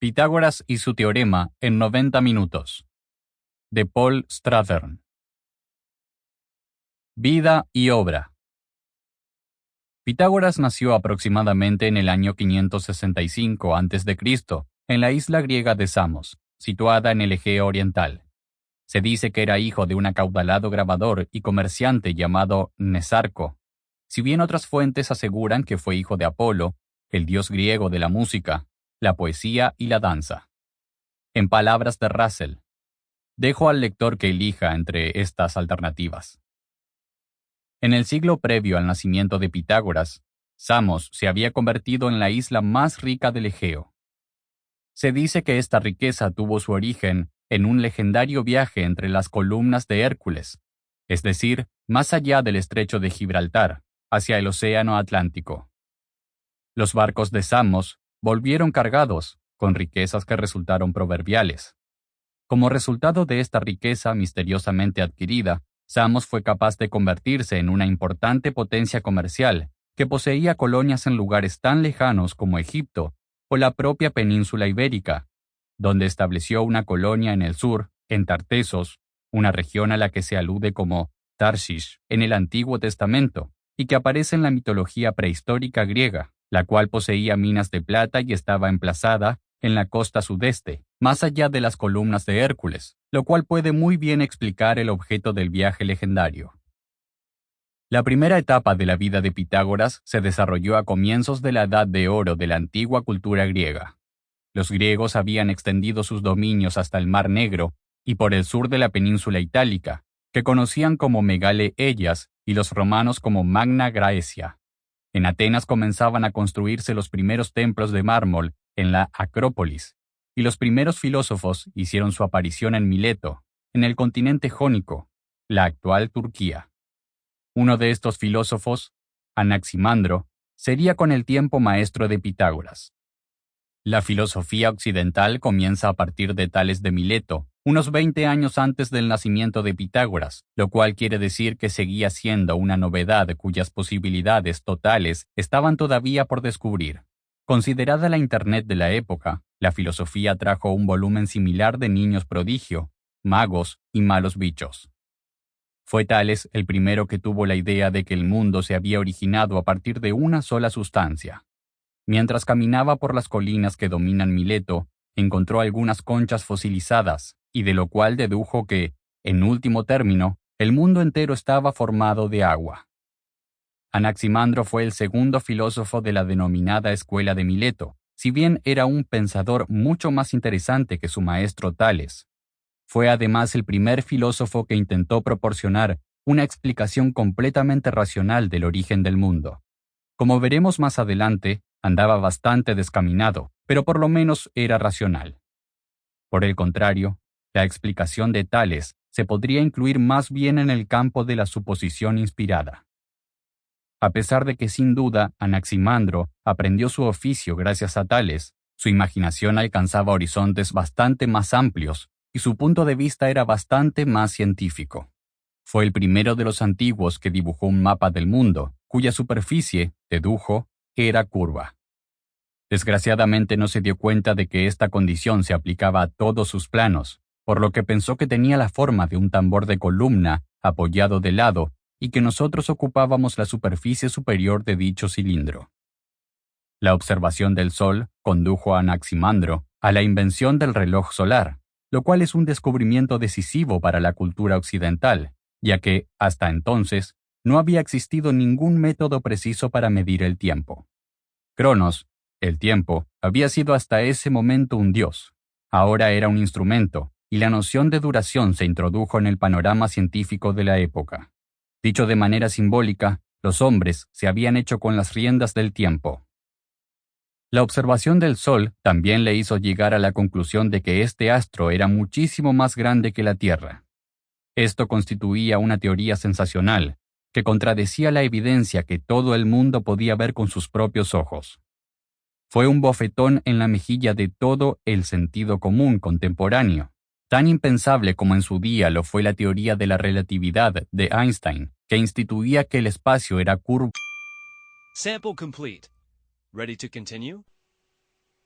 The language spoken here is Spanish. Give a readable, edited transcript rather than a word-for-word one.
Pitágoras y su teorema en 90 minutos. De Paul Strathern. Vida y obra. Pitágoras nació aproximadamente en el año 565 a.C., en la isla griega de Samos, situada en el Egeo Oriental. Se dice que era hijo de un acaudalado grabador y comerciante llamado Nesarco, si bien otras fuentes aseguran que fue hijo de Apolo, el dios griego de la música, la poesía y la danza. En palabras de Russell, dejo al lector que elija entre estas alternativas. En el siglo previo al nacimiento de Pitágoras, Samos se había convertido en la isla más rica del Egeo. Se dice que esta riqueza tuvo su origen en un legendario viaje entre las columnas de Hércules, es decir, más allá del estrecho de Gibraltar, hacia el océano Atlántico. Los barcos de Samos volvieron cargados, con riquezas que resultaron proverbiales. Como resultado de esta riqueza misteriosamente adquirida, Samos fue capaz de convertirse en una importante potencia comercial que poseía colonias en lugares tan lejanos como Egipto o la propia península ibérica, donde estableció una colonia en el sur, en Tartesos, una región a la que se alude como Tarshish en el Antiguo Testamento y que aparece en la mitología prehistórica griega, la cual poseía minas de plata y estaba emplazada en la costa sudeste, más allá de las columnas de Hércules, lo cual puede muy bien explicar el objeto del viaje legendario. La primera etapa de la vida de Pitágoras se desarrolló a comienzos de la Edad de Oro de la antigua cultura griega. Los griegos habían extendido sus dominios hasta el Mar Negro y por el sur de la península itálica, que conocían como Megale Hellas y los romanos como Magna Graecia. En Atenas comenzaban a construirse los primeros templos de mármol en la Acrópolis, y los primeros filósofos hicieron su aparición en Mileto, en el continente jónico, la actual Turquía. Uno de estos filósofos, Anaximandro, sería con el tiempo maestro de Pitágoras. La filosofía occidental comienza a partir de Tales de Mileto, unos 20 años antes del nacimiento de Pitágoras, lo cual quiere decir que seguía siendo una novedad cuyas posibilidades totales estaban todavía por descubrir. Considerada la Internet de la época, la filosofía trajo un volumen similar de niños prodigio, magos y malos bichos. Fue Tales el primero que tuvo la idea de que el mundo se había originado a partir de una sola sustancia. Mientras caminaba por las colinas que dominan Mileto, encontró algunas conchas fosilizadas, y de lo cual dedujo que, en último término, el mundo entero estaba formado de agua. Anaximandro fue el segundo filósofo de la denominada Escuela de Mileto, si bien era un pensador mucho más interesante que su maestro Tales. Fue además el primer filósofo que intentó proporcionar una explicación completamente racional del origen del mundo. Como veremos más adelante, andaba bastante descaminado, pero por lo menos era racional. Por el contrario, la explicación de Tales se podría incluir más bien en el campo de la suposición inspirada. A pesar de que sin duda Anaximandro aprendió su oficio gracias a Tales, su imaginación alcanzaba horizontes bastante más amplios y su punto de vista era bastante más científico. Fue el primero de los antiguos que dibujó un mapa del mundo, cuya superficie, dedujo, era curva. Desgraciadamente no se dio cuenta de que esta condición se aplicaba a todos sus planos, por lo que pensó que tenía la forma de un tambor de columna apoyado de lado y que nosotros ocupábamos la superficie superior de dicho cilindro. La observación del Sol condujo a Anaximandro a la invención del reloj solar, lo cual es un descubrimiento decisivo para la cultura occidental, ya que, hasta entonces, no había existido ningún método preciso para medir el tiempo. Cronos, el tiempo, había sido hasta ese momento un dios. Ahora era un instrumento, y la noción de duración se introdujo en el panorama científico de la época. Dicho de manera simbólica, los hombres se habían hecho con las riendas del tiempo. La observación del Sol también le hizo llegar a la conclusión de que este astro era muchísimo más grande que la Tierra. Esto constituía una teoría sensacional, que contradecía la evidencia que todo el mundo podía ver con sus propios ojos. Fue un bofetón en la mejilla de todo el sentido común contemporáneo, tan impensable como en su día lo fue la teoría de la relatividad de Einstein, que instituía que el espacio era curvo. Sample complete. Ready to continue?